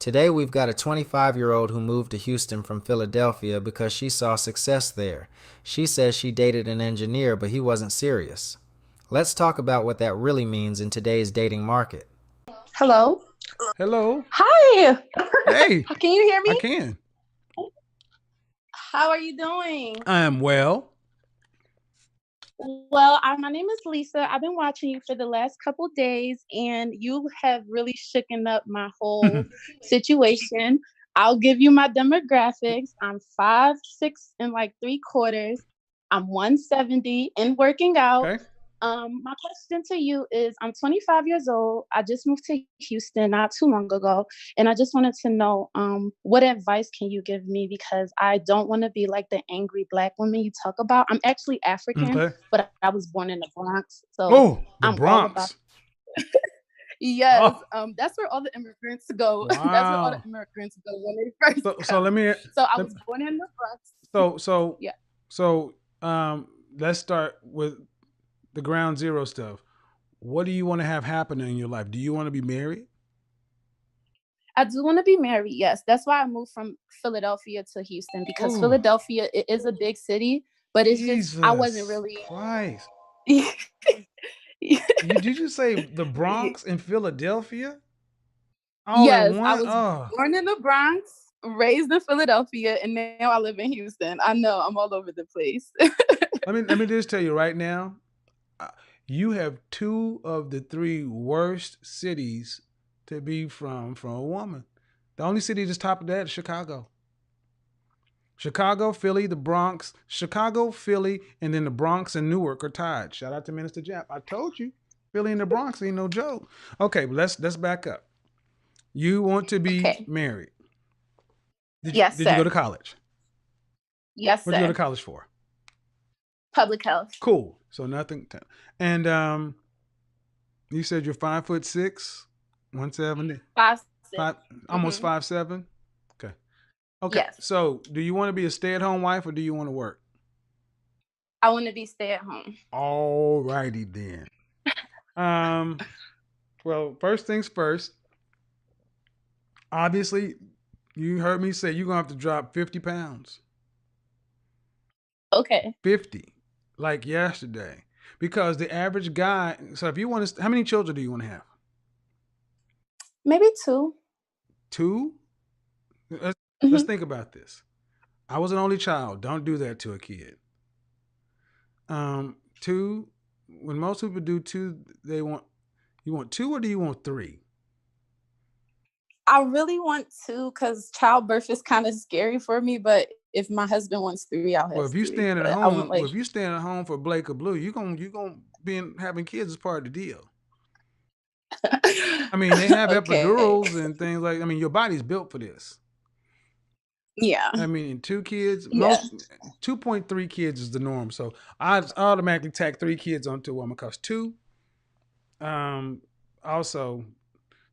Today we've got a 25-year-old who moved to Houston from Philadelphia because she saw success there. She says she dated an engineer, but he wasn't serious. Let's talk about what that really means in today's dating market. Hello. Hello. Hi. Hey, Can you hear I me? can. How are you doing? I am well. Well, my name is Lisa. I've been watching you for the last couple days, and you have really shooken up my whole situation. I'll give you my demographics. I'm 5'6" and like 3/4. I'm 170 and working out. Okay. My question to you is, I'm 25 years old. I just moved to Houston not too long ago, and I just wanted to know, what advice can you give me, because I don't want to be like the angry Black woman you talk about. I'm actually African, Okay. but I was born in the Bronx, so Oh, the I'm all about. Bronx. Yes, Oh, that's where all the immigrants go. That's where all the wow. immigrants go when they first So come. let me So I let, was born in the Bronx. so so Yeah, so let's start with the ground zero stuff. What do you want to have happen in your life? Do you want to be married? I do want to be married. Yes, that's why I moved from Philadelphia to Houston, because Oh, Philadelphia, it is a big city, but it's just I wasn't Jesus really. Christ. Yes, Did you say the Bronx in Philadelphia? All in I one? was Oh. born in the Bronx, raised in Philadelphia, and now I live in Houston. I know I'm all over the place. Let me just tell you right now. uh, You have two of the three worst cities to be from a woman. The only city that's top of that is Chicago. Chicago, Philly, the Bronx. Chicago, Philly, and then the Bronx and Newark are tied. Shout out to Minister Jap. I told you, Philly and the Bronx ain't no joke. Okay, but let's back up. You want to be Okay. married. Yes, Did you go sir. to college? Yes, What'd you go to sir. college for? Public health. Cool. So nothing. And you said you're 5'6", 170. 5'6". Five, almost Mm-hmm. 5'7". Okay. Okay. Yes, So, do you want to be a stay-at-home wife or do you want to work? I want to be stay at home. All righty then. Um. Well, first things first. Obviously, you heard me say you're gonna have to drop 50 pounds. Okay, 50, like yesterday, because the average guy. So, if you want to, how many children do you want to have? maybe two. Two. Let's Mm-hmm. think about this. I was an only child. Don't do that to a kid. Two. When most people do two, they want you want two or do you want three? I really want two because childbirth is kind of scary for me. But if my husband wants three, I'll Well, have if you three. staying at But I want home, like. well, if you staying at home for Blake or Blue, you gonna be having kids as part of the deal. I mean, they have Okay. epidurals and things like. I mean, your body's built for this. Yeah. I mean, two kids, Yeah. most 2.3 kids is the norm. So I automatically tack three kids onto a woman because two. Um, Also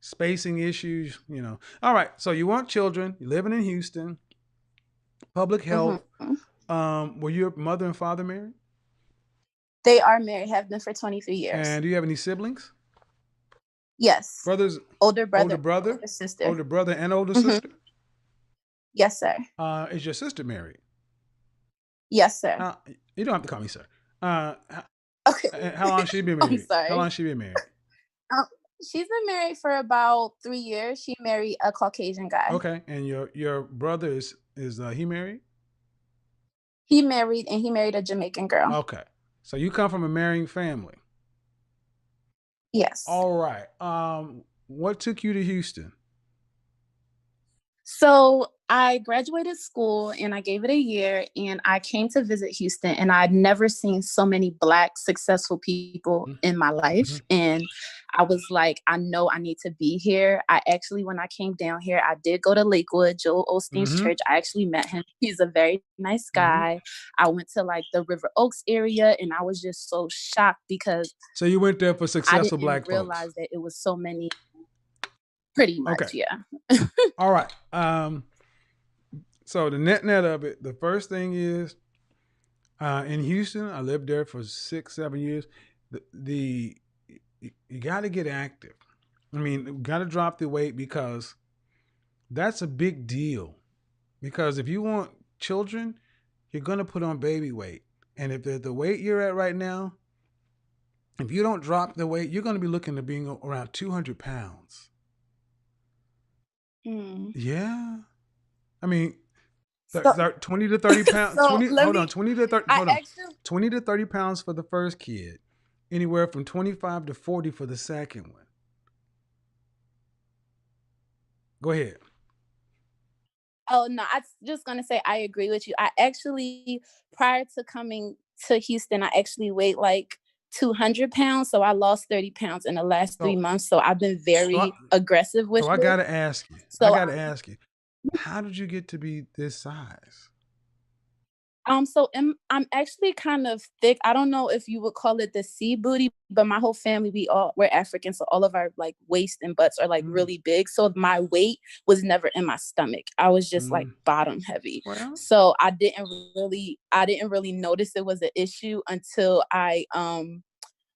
spacing issues. All right. So you want children? You're living in Houston. Public health. Mm-hmm. Were your mother and father married? They are married. Have been for 23 years. And do you have any siblings? Yes. Brothers, Older older brother, brother, older sister. older brother, and older Mm-hmm. sister. Yes, sir. Is your sister married? Yes, sir. You don't have to call me sir. Uh, Okay. how long has she been I'm married? How long sorry. has she been married? Um, she's been married for about 3 years. She married a Caucasian guy. Okay, and your brother is he married? He married a Jamaican girl. Okay, so you come from a marrying family. Yes. All right. What took you to Houston? So I graduated school and I gave it a year and I came to visit Houston, and I'd never seen so many Black successful people in my life. Mm-hmm. And I was like, I know I need to be here. I actually, when I came down here, I did go to Lakewood, Joel Osteen's Mm-hmm. church. I actually met him. He's a very nice Mm-hmm. guy. I went to like the River Oaks area, and I was just so shocked because So you went there for I successful didn't Black folks. realize that it was so many, pretty Okay. much. Yeah. All right. So the net of it, the first thing is in Houston. I lived there for 6, 7 years. The you got to get active. I mean, you got to drop the weight because That's a big deal because if you want children, you're going to put on baby weight. And if the weight you're at right now, if you don't drop the weight, you're going to be looking to being around 200 pounds. Mm. Yeah. I mean, So 20 to 30 pounds, so let me 20 to 30, I hold on, actually 20 to 30 pounds for the first kid, anywhere from 25 to 40 for the second one. Go ahead. Oh no, I was just gonna say I agree with you. I actually, prior to coming to Houston, I actually weighed like 200 pounds. So I lost 30 pounds in the last So, 3 months. So I've been so I, very aggressive with so I it. got to ask you, So how did you get to be this size? I'm actually kind of thick. I don't know if you would call it the sea booty, but my whole family, we're African, so all of our like waist and butts are like Mm, really big. So my weight was never in my stomach. I was just like mm. bottom heavy. Well, So I didn't really notice it was an issue until I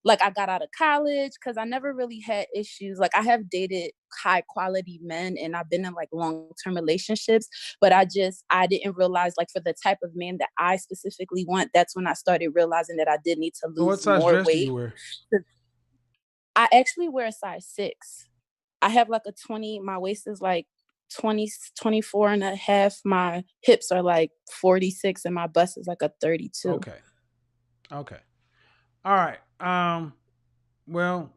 got out of college, because I never really had issues. Like, I have dated high quality men and I've been in like long-term relationships, but I didn't realize, like, for the type of man that I specifically want, that's when I started realizing that I did need to so what lose size more dress do weight. you wear? I actually wear a size 6. I have like a 20, my waist is like 20, 24 and a half. My hips are like 46 and my bust is like a 32. Okay. Okay. All right. Well,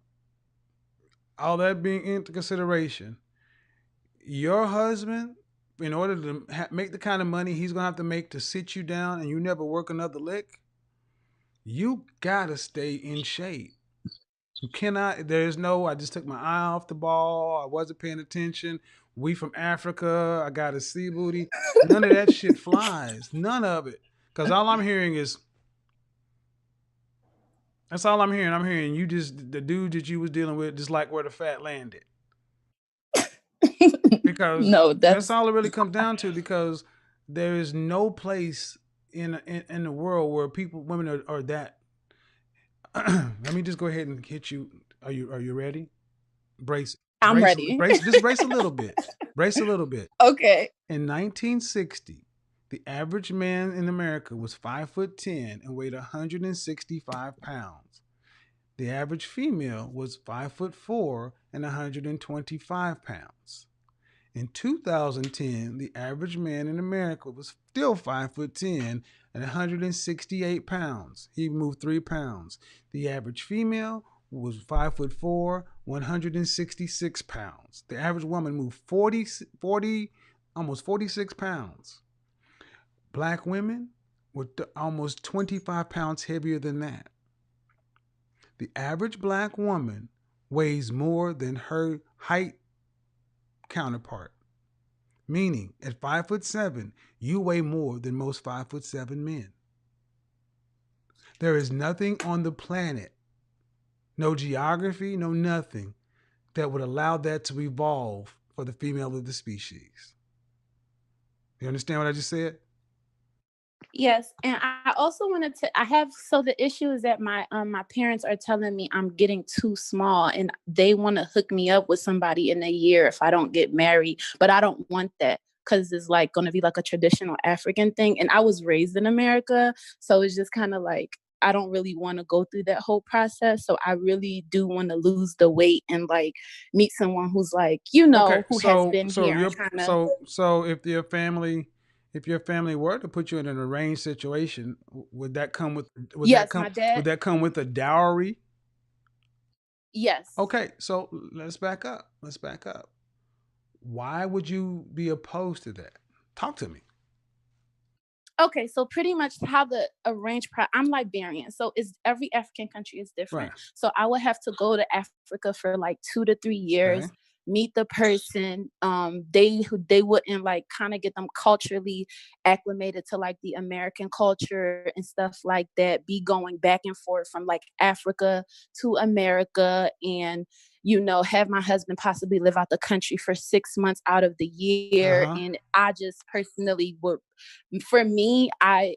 all that being into consideration, your husband, in order to make the kind of money he's gonna have to make to sit you down and you never work another lick, you gotta stay in shape. You cannot. There's no. I just took my eye off the ball. I wasn't paying attention. We from Africa. I got a sea booty. None of that shit flies. None of it. Cause all I'm hearing is. That's all I'm hearing. I'm hearing you just the dude that you was dealing with just like where the fat landed. Because No, that's that's all it really comes down to. Because there is no place in the world where women are that. Let me just go ahead and hit you. Are you ready? Brace, I'm ready. just brace a little bit. Brace a little bit. Okay. In 1960, the average man in America was 5'10" and weighed 165 pounds. The average female was 5'4" and 125 pounds. In 2010, the average man in America was still 5'10" and 168 pounds. He moved 3 pounds. The average female was 5'4", 166 pounds. The average woman moved 40 almost 46 pounds. Black women were almost 25 pounds heavier than that. The average black woman weighs more than her height counterpart. Meaning, at 5'7", you weigh more than most 5'7" men. There is nothing on the planet, no geography, no nothing, that would allow that to evolve for the female of the species. You understand what I just said? Yes, and I also wanted to. I have so the issue is that my parents are telling me I'm getting too small, and they want to hook me up with somebody in a year if I don't get married. But I don't want that because it's like going to be like a traditional African thing, and I was raised in America, so it's just kind of like I don't really want to go through that whole process. So I really do want to lose the weight and like meet someone who's like Okay, who has been so here and you're kind of. so if your family were to put you in an arranged situation, would that come with Yes, my dad. a dowry? Yes. Okay, so let's back up. Let's back up. Why would you be opposed to that? Talk to me. Okay, so pretty much how the I'm Liberian, so it's every African country is Right. different. So I would have to go to Africa for like 2 to 3 years, Okay. meet the person. They wouldn't like kind of get them culturally acclimated to like the American culture and stuff like that. Be going back and forth from like Africa to America, and have my husband possibly live out the country for 6 months out of the year. And I just personally would, for me, I've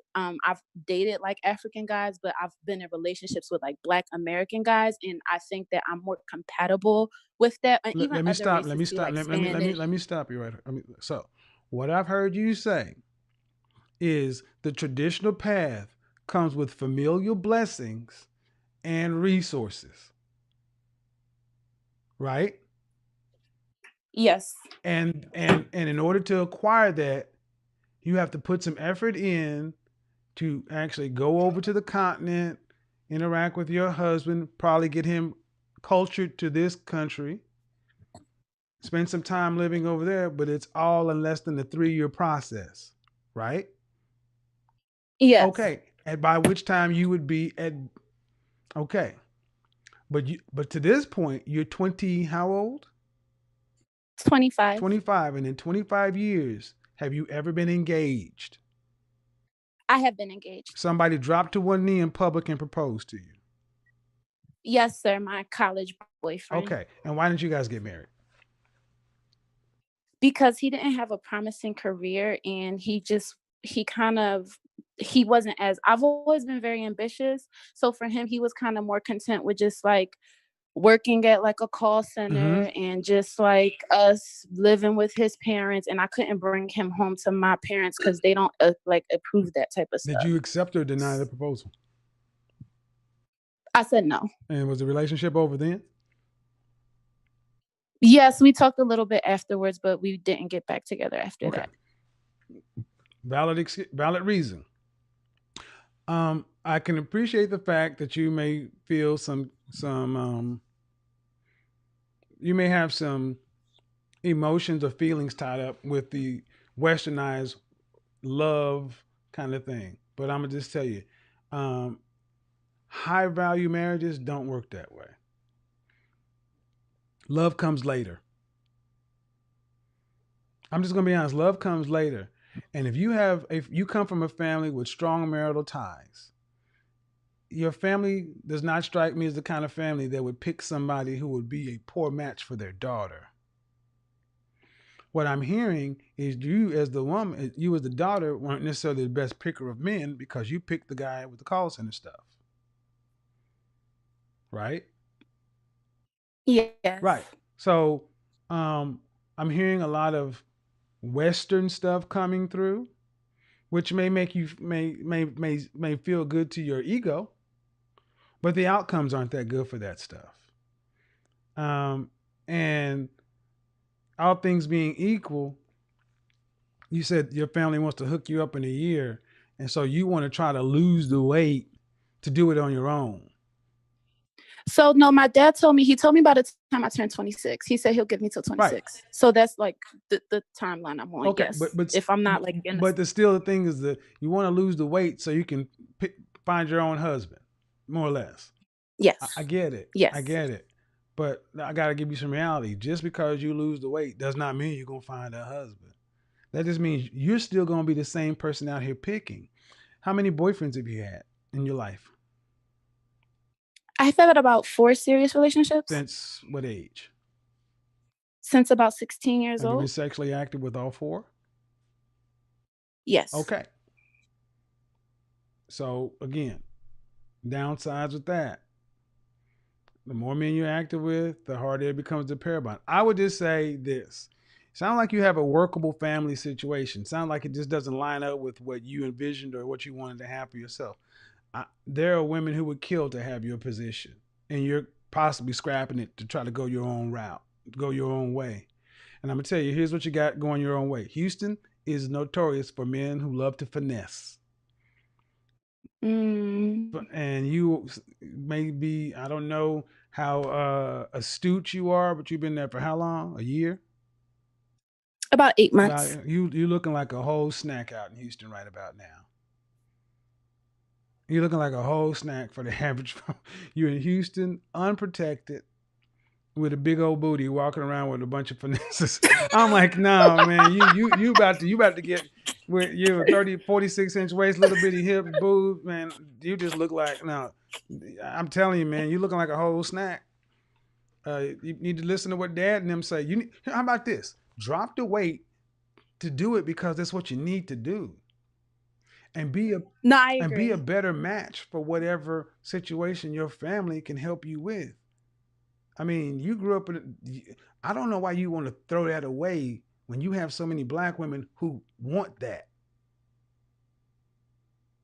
dated like African guys, but I've been in relationships with like Black American guys, and I think that I'm more compatible with that. And even Let me other stop. races Let me be stop. like Let me Spanish. stop you right. So what I've heard you say is the traditional path comes with familial blessings and resources, right? Yes. And in order to acquire that, you have to put some effort in to actually go over to the continent, interact with your husband, probably get him cultured to this country, spend some time living over there, but it's all in less than a 3-year process, right? Yes. Okay. And by which time you would be at, okay. But to this point, you're 20, how old? 25. 25. And in 25 years, have you ever been engaged? I have been engaged. Somebody dropped to one knee in public and proposed to you. Yes, sir. My college boyfriend. Okay. And why didn't you guys get married? Because he didn't have a promising career, and he wasn't as, I've always been very ambitious. So for him, he was kind of more content with just like working at like a call center and just like us living with his parents. And I couldn't bring him home to my parents because they don't like approve that type of Did stuff. you accept or deny the proposal? I said no. And was the relationship over then? Yes, we talked a little bit afterwards, but we didn't get back together after that. Valid reason. I can appreciate the fact that you may feel some you may have some emotions or feelings tied up with the westernized love kind of thing. But I'm gonna just tell you, high value marriages don't work that way. Love comes later. I'm just gonna be honest. Love comes later. And if you come from a family with strong marital ties, your family does not strike me as the kind of family that would pick somebody who would be a poor match for their daughter. What I'm hearing is you as the woman, you as the daughter, weren't necessarily the best picker of men because you picked the guy with the call center stuff. Right? Yes. Right. So I'm hearing a lot of Western stuff coming through, which may make you may feel good to your ego, but the outcomes aren't that good for that stuff. And all things being equal, you said your family wants to hook you up in a year, and so you want to try to lose the weight to do it on your own. So no, my dad told me by the time I turned 26, he said he'll give me till 26. Right. So that's like the timeline I'm on. Okay, yes. But if I'm not like, but still the thing is that you want to lose the weight so you can find your own husband, more or less. Yes, I get it. Yes, I get it. But I got to give you some reality. Just because you lose the weight does not mean you're gonna find a husband. That just means you're still gonna be the same person out here picking. How many boyfriends have you had in your life? I've had about 4 serious relationships. Since what age? Since about 16 years old. Have you been sexually active with all 4? Yes. Okay. So again, downsides with that. The more men you're active with, the harder it becomes to pair bond. I would just say this. Sound like you have a workable family situation. Sound like it just doesn't line up with what you envisioned or what you wanted to have for yourself. There are women who would kill to have your position, and you're possibly scrapping it to try to go your own route, go your own way. And I'm going to tell you, here's what you got going your own way. Houston is notorious for men who love to finesse. And you may be, I don't know how astute you are, but you've been there for how long? A year? About 8 months. You're looking like a whole snack out in Houston right about now. You're looking like a whole snack for the average. You're in Houston, unprotected, with a big old booty, walking around with a bunch of finesses. I'm like, no, man, you about to get with your 30, 46-inch waist, little bitty hip, boob, man. You just look like, no, I'm telling you, man, you looking like a whole snack. You need to listen to what dad and them say. How about this? Drop the weight to do it because that's what you need to do, and No, I be a agree. better match for whatever situation your family can help you with. I mean, you grew up in. I don't know why you want to throw that away when you have so many black women who want that.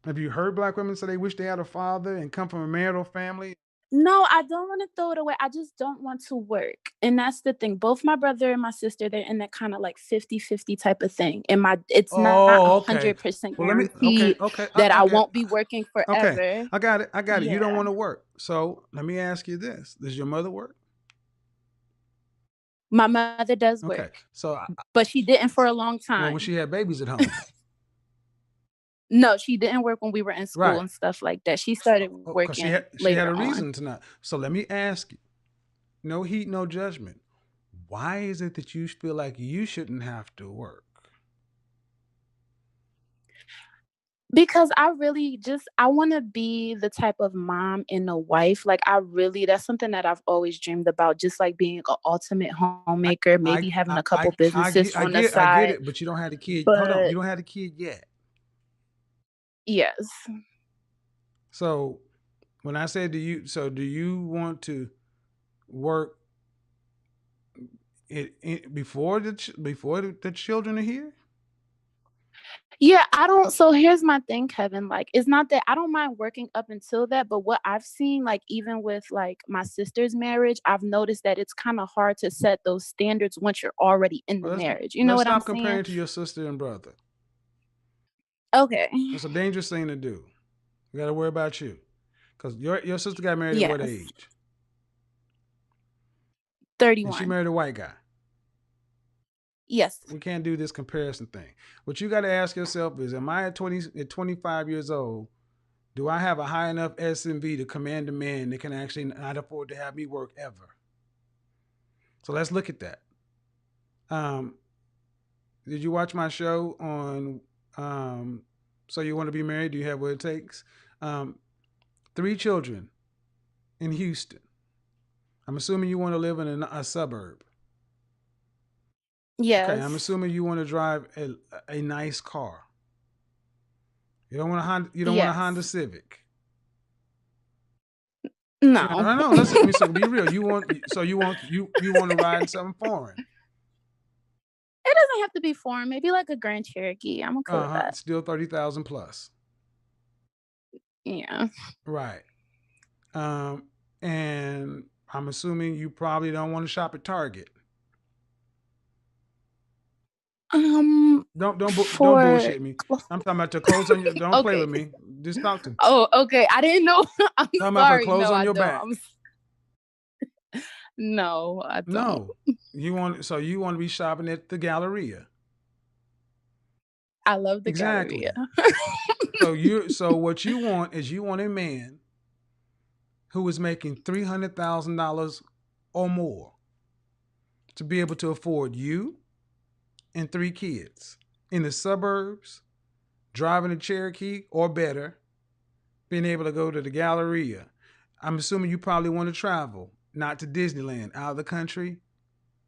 Have you heard black women say they wish they had a father and come from a marital family? No, I don't want to throw it away. I just don't want to work. And that's the thing. Both my brother and my sister, they're in that kind of like 50-50 type of thing. And it's not Oh, okay. 100% Well, let me. Okay, guaranteed okay. that I I got. won't be working Okay, forever. I got it. I got it. You don't Yeah. want to work, so let me ask you this: does your mother work? My mother does Okay, work, so but she didn't for a long well, when time. she had babies at home, No, she didn't work when we were in school right? and stuff like that. She started Because working she had later a on. reason to not. So let me ask you: no heat, no judgment. Why is it that you feel like you shouldn't have to work? Because I want to be the type of mom and a wife. Like that's something that I've always dreamed about, just like being an ultimate homemaker, maybe having a couple businesses on the I get side. it, but you don't have the kid. Hold on, you But don't have the kid yet. yes. So when I said, do you want to work before the children are here? Yeah, I don't. So here's my thing, Kevin. Like, it's not that I don't mind working up until that, but what I've seen, like, even with like my sister's marriage, I've noticed that it's kind of hard to set those standards once you're already in the Well, marriage. You know let's what I'm stop saying? comparing to your sister and brother. Okay. That's a dangerous thing to do. You got to worry about you, because your sister got married at what Yes. age? And she 31. married a white guy. Yes. We can't do this comparison thing. What you got to ask yourself is, am I at 25 years old? Do I have a high enough S&V to command a man that can actually not afford to have me work ever? So let's look at that. Um, did you watch my show on So You Want to Be Married? Do you have what it takes? 3 children in Houston. I'm assuming you want to live in a suburb. Okay, I'm Yes. assuming you want to drive a nice car. You don't want a Honda. You don't want a Honda Yes. Civic. No, No. no, no. Listen, let me so be real. You want to ride in something foreign. It doesn't have to be foreign. Maybe like a Grand Cherokee. I'm okay with that. Still 30,000 plus. Yeah. Right. And I'm assuming you probably don't want to shop at Target. Don't For bullshit me. I'm talking about the clothes on your. Don't play okay. with me. Just talk to me. Oh, okay. I didn't know. I'm Talking about for sorry. clothes No, on I your don't. back. No, I don't. No, you want to be shopping at the Galleria. I love the Galleria. Exactly. So what you want is you want a man who is making $300,000 or more to be able to afford you and 3 kids in the suburbs, driving a Cherokee or better, being able to go to the Galleria. I'm assuming you probably want to travel, not to Disneyland, out of the country.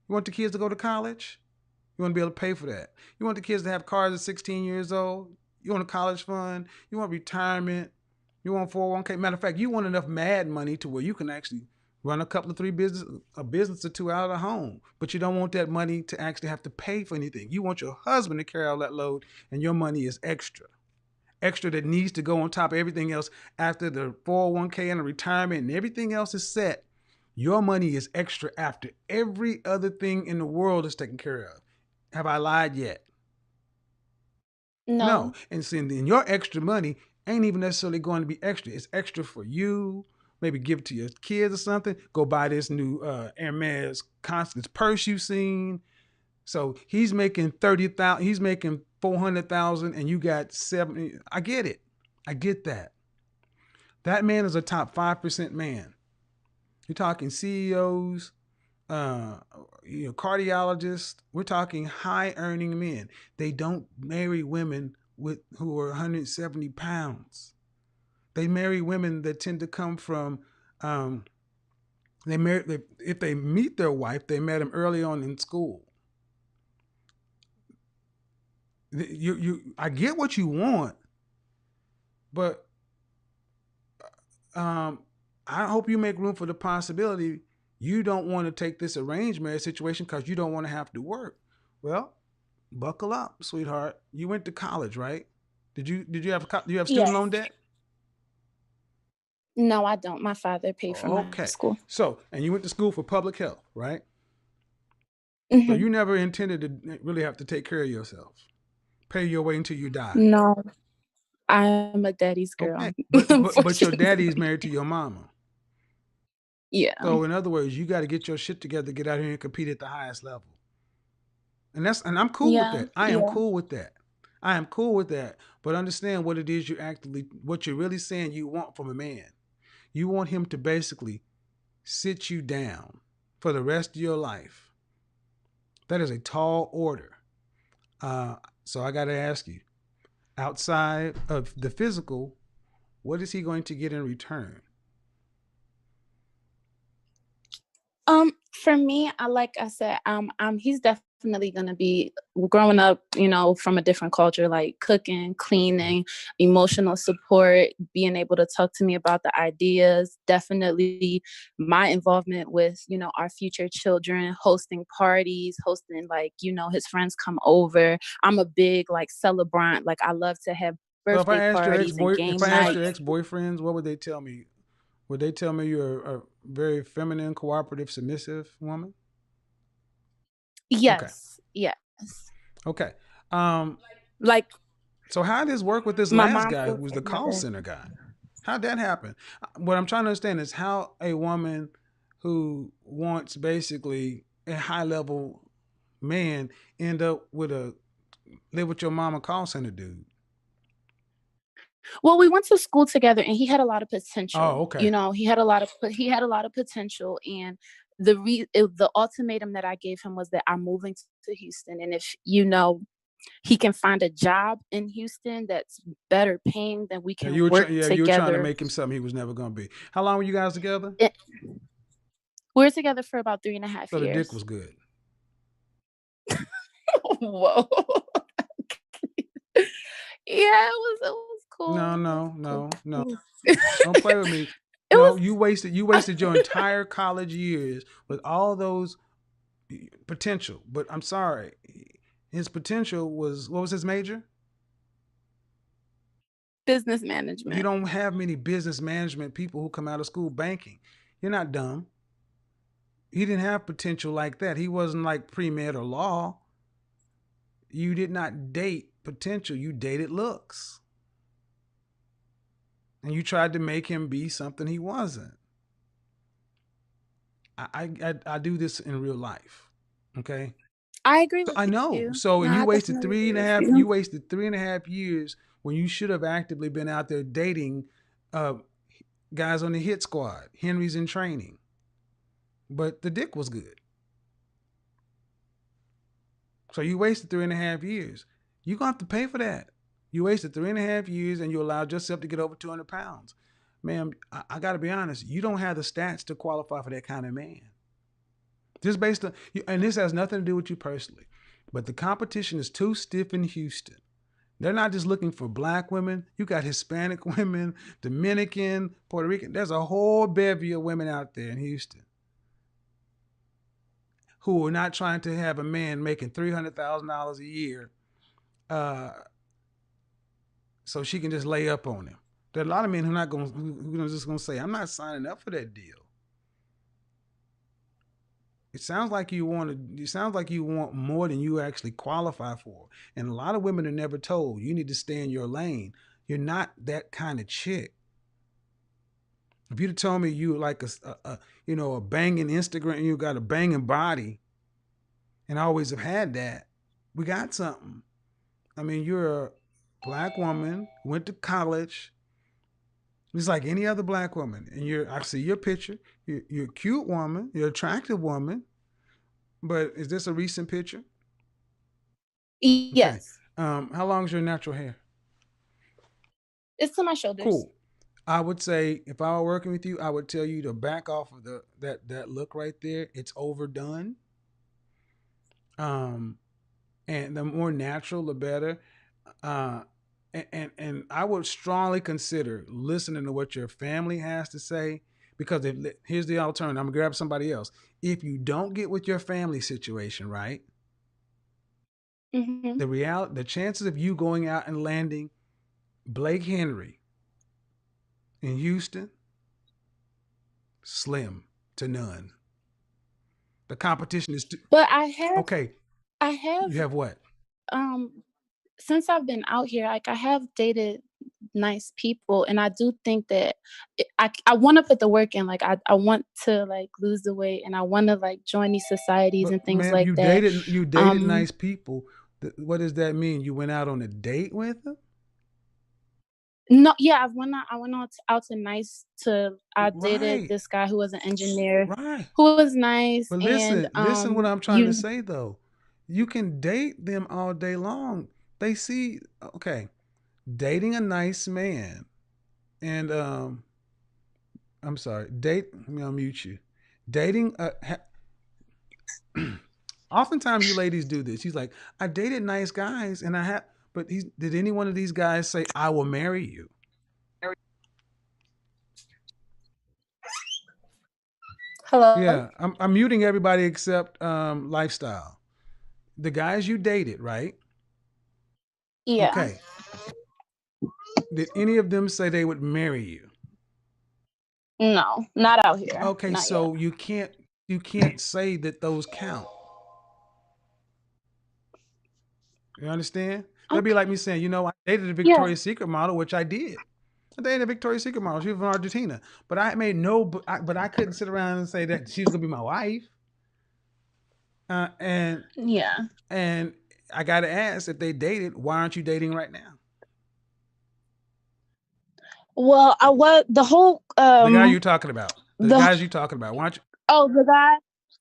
You want the kids to go to college? You want to be able to pay for that. You want the kids to have cars at 16 years old. You want a college fund. You want retirement. You want 401k. Matter of fact, you want enough mad money to where you can actually run a business or two out of the home. But you don't want that money to actually have to pay for anything. You want your husband to carry all that load, and your money is extra. Extra that needs to go on top of everything else after the 401k and the retirement and everything else is set. Your money is extra after every other thing in the world is taken care of. Have I lied yet? No. No. And then your extra money ain't even necessarily going to be extra. It's extra for you. Maybe give it to your kids or something. Go buy this new Hermes Constance purse you've seen. So he's making 30,000. He's making 400,000, and you got 70. I get it. I get that. That man is a top 5% man. You're talking CEOs, uh, cardiologists. We're talking high earning men. They don't marry women who are 170 pounds. They marry women that tend to come from If they meet their wife, they met him early on in school. I get what you want, but I hope you make room for the possibility you don't want to take this arranged marriage situation because you don't want to have to work. Well, buckle up, sweetheart. You went to college, right? Did you have student loan Yes. debt? No, I don't. My father paid for my Okay. school. So, and you went to school for public health, right? So Hmm. you never intended to really have to take care of yourself, pay your way until you die. No, I'm a daddy's girl. Okay, but your daddy's Unfortunately. married to your mama. Yeah. So in other words, you got to get your shit together, get out here and compete at the highest level. And I'm cool with Yeah. that. I am Yeah. cool with that. I am cool with that. But understand what it is what you're really saying you want from a man. You want him to basically sit you down for the rest of your life. That is a tall order. So I got to ask you, outside of the physical, what is he going to get in return? For me, like I said, he's definitely gonna be growing up, from a different culture, like cooking, cleaning, emotional support, being able to talk to me about the ideas. Definitely my involvement with, our future children, hosting parties, hosting like, his friends come over. I'm a big like celebrant. Like I love to have So if I birthday asked your parties and if game I asked your nights. ex-boyfriends, what would they tell me? Would they tell me you're a very feminine, cooperative, submissive woman? Okay. Yes, yes. Okay. Um, Like so how did this work with this my last mom guy who feels was the like my call dad. center guy? How'd that happen? What I'm trying to understand is how a woman who wants basically a high level man end up with a live with your mama call center dude. Well, we went to school together, and he had a lot of Oh, potential. okay. He had a lot of potential, and the ultimatum that I gave him was that I'm moving to Houston, and if he can find a job in Houston that's better paying, then we can work You were trying to together. make him something he was never gonna be. How long were you guys together? It, we were together for about 3.5 So the dick years. was good. Whoa. Yeah, it was No, cool. no, It was no, no. cool. Don't play with me. It No, was you wasted your entire college years with all those potential. But I'm sorry, his potential was, what was his major? business You management. don't have many business management people who come out of school banking. You're not dumb. He didn't have potential like that. He wasn't like pre-med or law. You did not date potential. You dated looks. And you tried to make him be something he wasn't. I do this in real life. Okay. I agree So with I know. you. So No, and you I wasted definitely three agree and a with half. you. You wasted 3.5 years when you should have actively been out there dating uh, guys on the hit squad. Henry's in training, but the dick was good. So you wasted 3.5 years. You're gonna have to pay for that. You wasted 3.5 years and you allowed yourself to get over 200 pounds. Ma'am, I got to be honest. You don't have the stats to qualify for that kind of man. Just based on, and this has nothing to do with you personally, but the competition is too stiff in Houston. They're not just looking for black women. You got Hispanic women, Dominican, Puerto Rican. There's a whole bevy of women out there in Houston who are not trying to have a man making $300,000 a year so she can just lay up on him. There are a lot of men who are just going to say, I'm not signing up for that deal. It sounds like you want more than you actually qualify for. And a lot of women are never told, you need to stay in your lane. You're not that kind of chick. If you'd have told me you like a banging Instagram, you got a banging body, and I always have had that, we got something. I mean, you're a black woman, went to college, just like any other black woman. And I see your picture. You're a cute woman. You're an attractive woman. But is this a recent picture? Okay. Yes. How long is your natural hair? It's to my shoulders. Cool. I would say if I were working with you, I would tell you to back off of that look right there. It's overdone. Um, and the more natural, the better. Uh, and I would strongly consider listening to what your family has to say, because if here's the alternative, I'm gonna grab somebody else. If you don't get with your family situation right, Mm-hmm. the chances of you going out and landing Blake Henry in Houston, slim to none. The competition is too, But okay. I have, You have what? um, since I've been out here, like I have dated nice people, and I do think that I want to put the work in. Like I want to like lose the weight, and I want to like join these societies and But things ma'am, like that. you dated Um, nice people. What does that mean? You went out on a date with them? no, yeah, I went out to nice to. I dated Right, this guy who was an engineer, right. who was nice, But and listen what I'm trying to you, say though. You can date them all day long. They see, okay, dating a nice man and I'm sorry, let me unmute you. Dating oftentimes you ladies do this. He's like, I dated nice guys and I have, but did any one of these guys say I will marry you? hello, Yeah, I'm muting everybody except lifestyle. The guys you dated, right? yeah, Okay. Did any of them say they would marry you? no, not out here, Okay, not yet. so you can't say that those count. You understand? That'd be Okay, like me saying, I dated a yeah, Victoria's Secret model, which I did. I dated a Victoria's Secret model. She was from Argentina, but I made no. But I couldn't sit around and say that she was gonna be my wife. Uh, and yeah. and I got to ask, if they dated, why aren't you dating right now? Well, I was the whole The guy you're talking about, the the guys you're talking about, why aren't you? oh, the guy.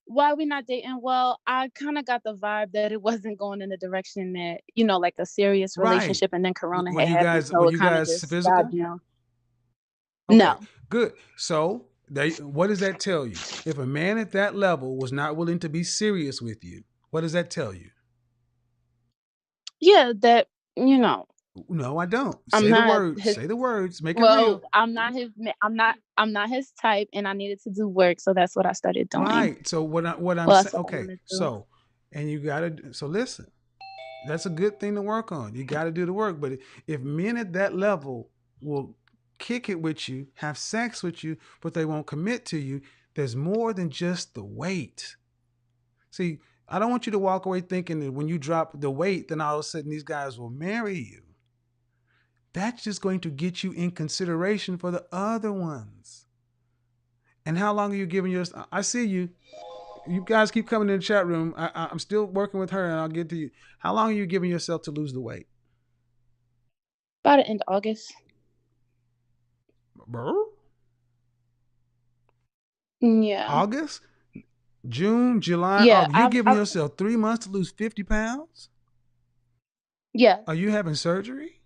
Why we not dating? Well, I kind of got the vibe that it wasn't going in the direction that, like a serious Right. relationship, and then Corona Were had you happened, guys so were it you kind of guys just died physical? down. Okay, No. good. So what does that tell you? If a man at that level was not willing to be serious with you, what does that tell you? Yeah, that, you know, No, I don't. I'm Say the not words. his Say the words. Make it well, real. I'm not his type, and I needed to do work, so that's what I started doing. Right. So what I'm Well, saying. that's what I Okay. want to do. So, and you gotta. So listen. That's a good thing to work on. You got to do the work. But if men at that level will kick it with you, have sex with you, but they won't commit to you, there's more than just the weight. See, I don't want you to walk away thinking that when you drop the weight, then all of a sudden these guys will marry you. That's just going to get you in consideration for the other ones. And how long are you giving yours? I see you. You guys keep coming in the chat room. I'm still working with her, and I'll get to you. How long are you giving yourself to lose the weight? By the end of August. Yeah. August, June, July, Yeah. August. You're giving yourself 3 months to lose 50 pounds? Yeah. Are you having surgery?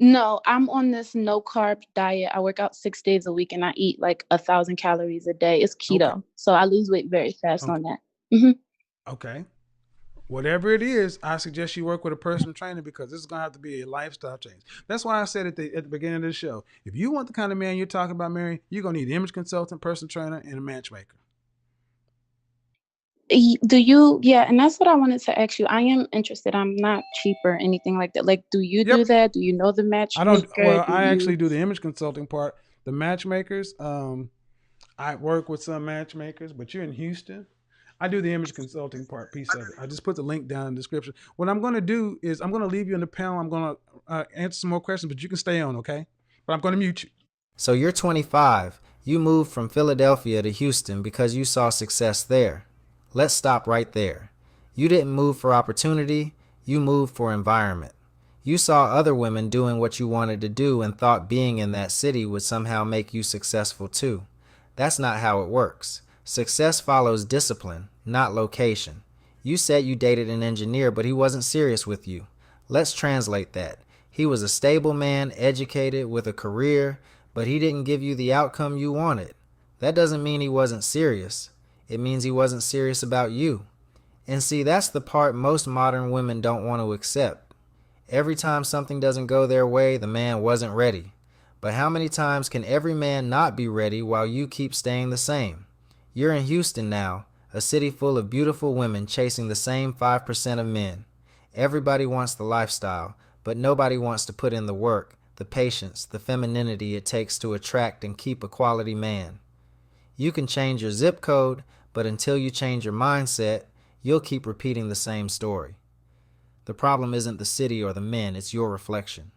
No, I'm on this no carb diet. I work out 6 days a week, and I eat like 1,000 calories a day. It's Okay. keto, so I lose weight very fast Okay. on that. Hmm. Okay. Whatever it is, I suggest you work with a personal trainer, because this is going to have to be a lifestyle change. That's why I said at the beginning of the show, if you want the kind of man you're talking about marrying, you're going to need an image consultant, personal trainer, and a matchmaker. Do you? Yeah, and that's what I wanted to ask you. I am interested. I'm not cheap or anything like that. Like, do you do Yep. that? Do you know the I don't. matchmaker? Well, Do I you? actually do the image consulting part. The matchmakers. I work with some matchmakers, but you're in Houston. I do the image consulting piece of it. I just put the link down in the description. What I'm going to do is I'm going to leave you in the panel. I'm going to answer some more questions, but you can stay on, okay? But I'm going to mute you. So you're 25. You moved from Philadelphia to Houston because you saw success there. Let's stop right there. You didn't move for opportunity, you moved for environment. You saw other women doing what you wanted to do and thought being in that city would somehow make you successful too. That's not how it works. Success follows discipline, not location. You said you dated an engineer, but he wasn't serious with you. Let's translate that. He was a stable man, educated, with a career, but he didn't give you the outcome you wanted. That doesn't mean he wasn't serious. It means he wasn't serious about you. And see, that's the part most modern women don't want to accept. Every time something doesn't go their way, the man wasn't ready. But how many times can every man not be ready while you keep staying the same? You're in Houston now, a city full of beautiful women chasing the same 5% of men. Everybody wants the lifestyle, but nobody wants to put in the work, the patience, the femininity it takes to attract and keep a quality man. You can change your zip code, but until you change your mindset, you'll keep repeating the same story. The problem isn't the city or the men, it's your reflection.